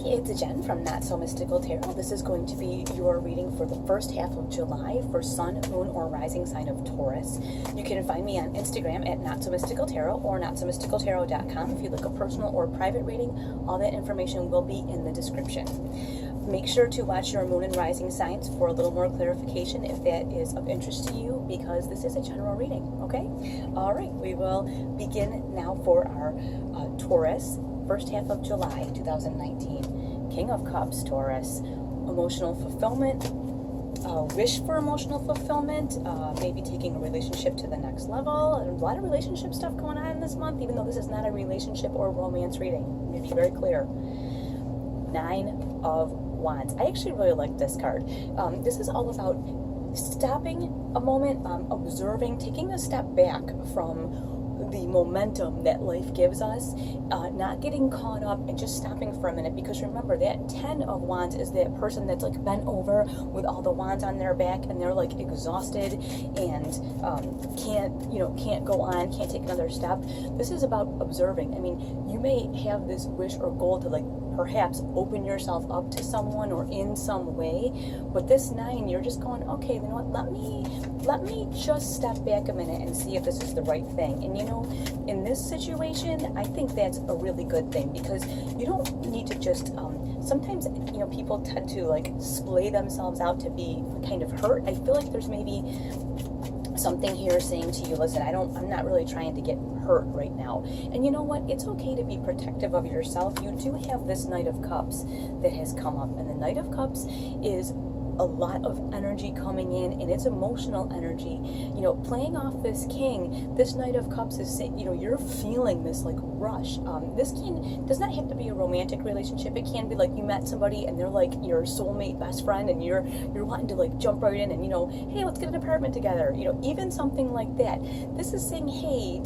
It's Jen from Not So Mystical Tarot. This is going to be your reading for the first half of July for Sun, Moon, or Rising sign of Taurus. You can find me on Instagram at Not So Mystical Tarot or NotSoMysticalTarot.com. If you'd like a personal or private reading, all that information will be in the description. Make sure to watch your Moon and Rising signs for a little more clarification if that is of interest to you, because this is a general reading, okay? All right, we will begin now for our Taurus. First half of July 2019. King of Cups, Taurus. Emotional fulfillment, wish for emotional fulfillment, maybe taking a relationship to the next level. A lot of relationship stuff going on this month, even though this is not a relationship or romance reading. Let me be very clear. 9 of Wands. I actually really like this card. This is all about stopping a moment, observing, taking a step back from the momentum that life gives us, not getting caught up and just stopping for a minute, because remember that 10 of Wands is that person that's like bent over with all the wands on their back and they're like exhausted and can't go on, can't take another step. This is about observing. I mean, you may have this wish or goal to like perhaps open yourself up to someone or in some way, but this 9, you're just going, okay, you know what, let me just step back a minute and see if this is the right thing. And you know, in this situation, I think that's a really good thing, because you don't need to just sometimes, you know, people tend to like splay themselves out to be kind of hurt. I feel like there's maybe something here saying to you, listen, I'm not really trying to get hurt right now. And you know what? It's okay to be protective of yourself. You do have this Knight of Cups that has come up, and the Knight of Cups is a lot of energy coming in, and it's emotional energy. You know, playing off this king, this Knight of Cups is saying, you know, you're feeling this like rush. This does not have to be a romantic relationship. It can be like you met somebody and they're like your soulmate best friend, and you're wanting to like jump right in and, you know, hey, let's get an apartment together. You know, even something like that. This is saying, hey,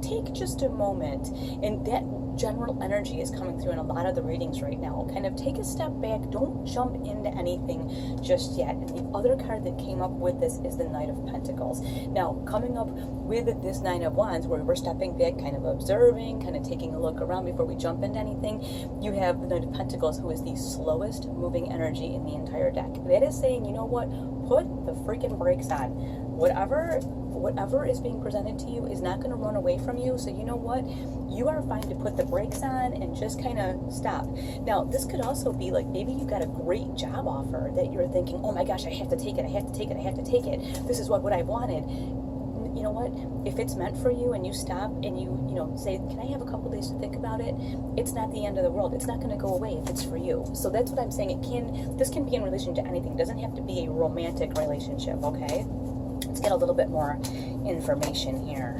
take just a moment, and that general energy is coming through in a lot of the readings right now. Kind of take a step back. Don't jump into anything just yet. And the other card that came up with this is the Knight of Pentacles. Now, coming up with this 9 of Wands, where we're stepping back, kind of observing, kind of taking a look around before we jump into anything, you have the Knight of Pentacles, who is the slowest moving energy in the entire deck. That is saying, you know what? Put the freaking brakes on. Whatever is being presented to you is not going to run away from you. So you know what? You are fine to put the brakes on and just kind of stop. Now, this could also be like, maybe you got a great job offer that you're thinking, oh my gosh, I have to take it. I have to take it. I have to take it. This is what I wanted. You know what? If it's meant for you and you stop and you say, can I have a couple days to think about it? It's not the end of the world. It's not going to go away if it's for you. So that's what I'm saying. This can be in relation to anything. It doesn't have to be a romantic relationship, okay? Let's get a little bit more information here.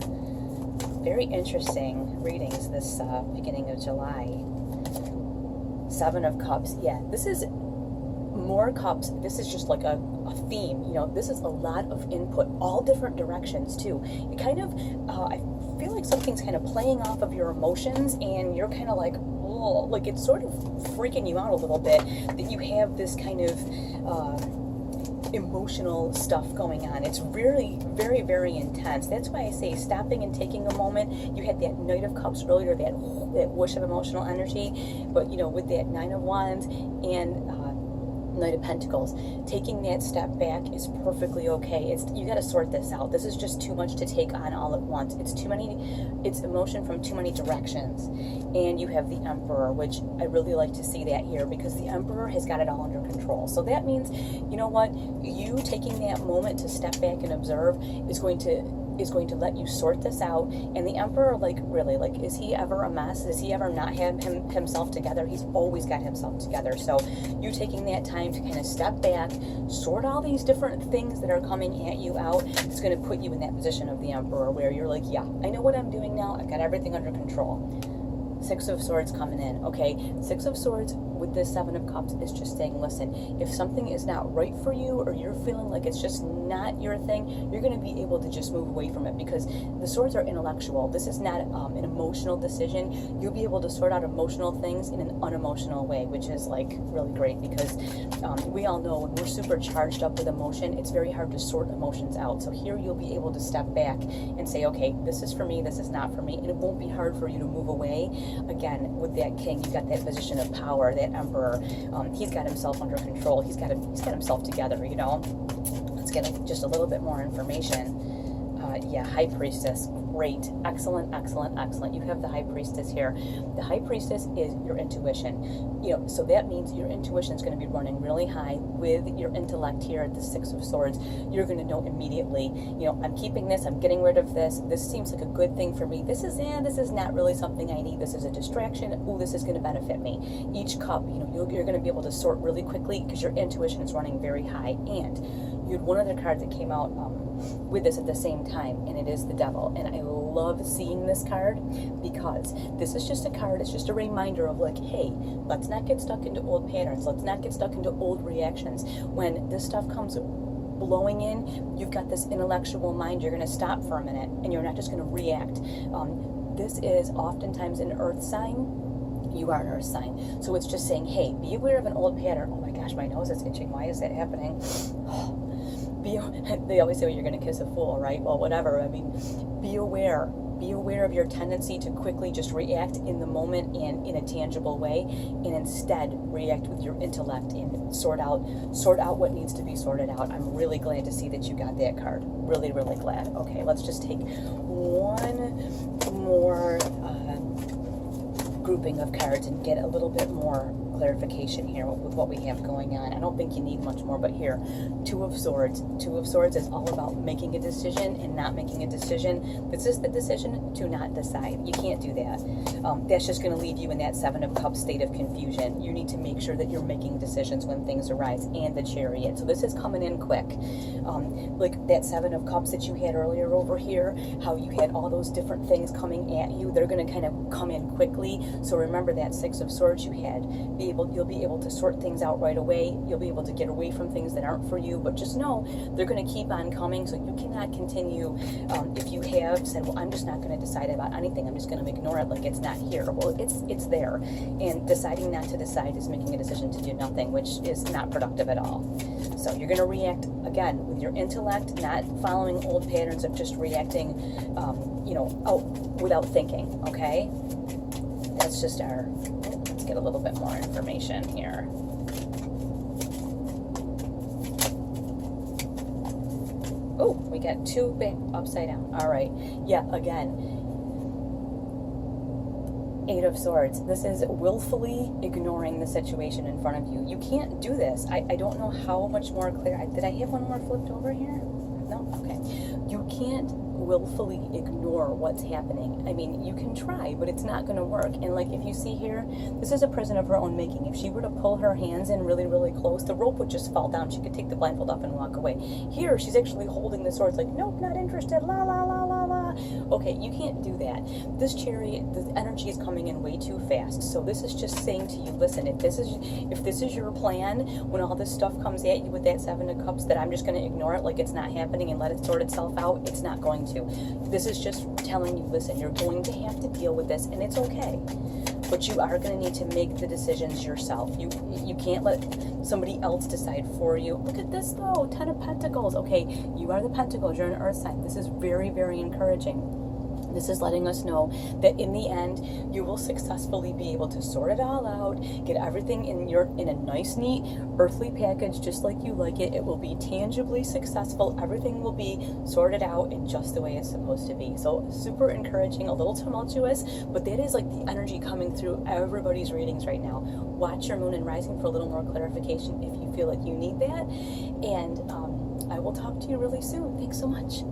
Very interesting readings this beginning of July. 7 of Cups. Yeah, this is more cups. This is just like a theme. You know, this is a lot of input, all different directions too. It kind of, I feel like something's kind of playing off of your emotions, and you're kind of like, oh, like it's sort of freaking you out a little bit that you have this kind of emotional stuff going on. It's really very, very intense. That's why I say stopping and taking a moment. You had that Knight of Cups earlier, that whoosh of emotional energy, but you know, with that 9 of Wands and Knight of Pentacles, taking that step back is perfectly okay. You got to sort this out. This is just too much to take on all at once. It's too many. It's emotion from too many directions. And you have the Emperor, which I really like to see that here, because the Emperor has got it all under control. So that means, you know what, you taking that moment to step back and observe is going to let you sort this out. And the Emperor, like, really, like, is he ever a mess? Does he ever not have himself together? He's always got himself together. So you taking that time to kind of step back, sort all these different things that are coming at you out, is going to put you in that position of the Emperor, where you're like, yeah, I know what I'm doing now. I've got everything under control. 6 of Swords coming in, okay? 6 of Swords with this 7 of Cups is just saying, listen, if something is not right for you, or you're feeling like it's just not your thing, you're going to be able to just move away from it, because the swords are intellectual. This is not an emotional decision. You'll be able to sort out emotional things in an unemotional way, which is like really great, because we all know when we're super charged up with emotion, it's very hard to sort emotions out. So here you'll be able to step back and say, okay, this is for me, this is not for me, and it won't be hard for you to move away. again, with that king, you've got that position of power, that emperor. He's got himself under control. He's got himself together, you know. Let's get just a little bit more information. Yeah, High Priestess, great, excellent, excellent, excellent. You have the High Priestess here. The High Priestess is your intuition, you know, so that means your intuition is going to be running really high with your intellect here at the Six of Swords. You're going to know immediately, you know, I'm keeping this, I'm getting rid of this. This seems like a good thing for me. This is not really something I need. This is a distraction. Ooh, this is going to benefit me. Each cup, you know, you're going to be able to sort really quickly because your intuition is running very high. And you had one other card that came out with this at the same time, and it is the Devil. And I love seeing this card because this is just a card, it's just a reminder of like, hey, let's not get stuck into old patterns, let's not get stuck into old reactions. When this stuff comes blowing in, you've got this intellectual mind, you're going to stop for a minute and you're not just going to react. This is oftentimes an earth sign. You are an earth sign. So it's just saying, hey, be aware of an old pattern. Oh my gosh, my nose is itching. Why is that happening? They always say, well, you're going to kiss a fool, right? Well, whatever. I mean, be aware. Be aware of your tendency to quickly just react in the moment and in a tangible way, and instead react with your intellect and sort out what needs to be sorted out. I'm really glad to see that you got that card. Really, really glad. Okay, let's just take one more grouping of cards and get a little bit more clarification here with what we have going on. I don't think you need much more, but here, Two of Swords. Two of Swords is all about making a decision and not making a decision. This is the decision to not decide. You can't do that. That's just going to leave you in that Seven of Cups state of confusion. You need to make sure that you're making decisions when things arise, and the Chariot. So this is coming in quick. Like that Seven of Cups that you had earlier over here, how you had all those different things coming at you, they're going to kind of come in quickly. So remember that Six of Swords you had. You'll be able to sort things out right away. You'll be able to get away from things that aren't for you, but just know they're going to keep on coming. So you cannot continue, if you have said, well, I'm just not going to decide about anything, I'm just going to ignore it like it's not here. Well, it's there. And deciding not to decide is making a decision to do nothing, which is not productive at all. So you're going to react, again, with your intellect, not following old patterns of just reacting, without thinking, okay? That's just let's get a little bit more information here. Oh, we got two back upside down. All right. Yeah, again, Eight of Swords. This is willfully ignoring the situation in front of you. You can't do this. I don't know how much more clear. Did I have one more flipped over here? No? Okay. You can't willfully ignore what's happening. I mean, you can try, but it's not going to work. And like if you see here, this is a prison of her own making. If she were to pull her hands in really, really close, the rope would just fall down. She could take the blindfold off and walk away. Here, she's actually holding the swords like, nope, not interested, la, la, la, la, la. Okay, you can't do that. This Chariot, the energy is coming in way too fast. So this is just saying to you, listen, if this is your plan, when all this stuff comes at you with that Seven of Cups, that I'm just going to ignore it like it's not happening and let it sort itself out, it's not going to. This is just telling you, listen, you're going to have to deal with this, and it's okay. But you are going to need to make the decisions yourself. You can't let somebody else decide for you. Look at this, though, Ten of Pentacles. Okay, you are the Pentacles. You're an earth sign. This is very, very encouraging. This is letting us know that in the end, you will successfully be able to sort it all out, get everything in a nice, neat, earthly package, just like you like it. It will be tangibly successful. Everything will be sorted out in just the way it's supposed to be. So super encouraging, a little tumultuous, but that is like the energy coming through everybody's readings right now. Watch your moon and rising for a little more clarification if you feel like you need that. And I will talk to you really soon. Thanks so much.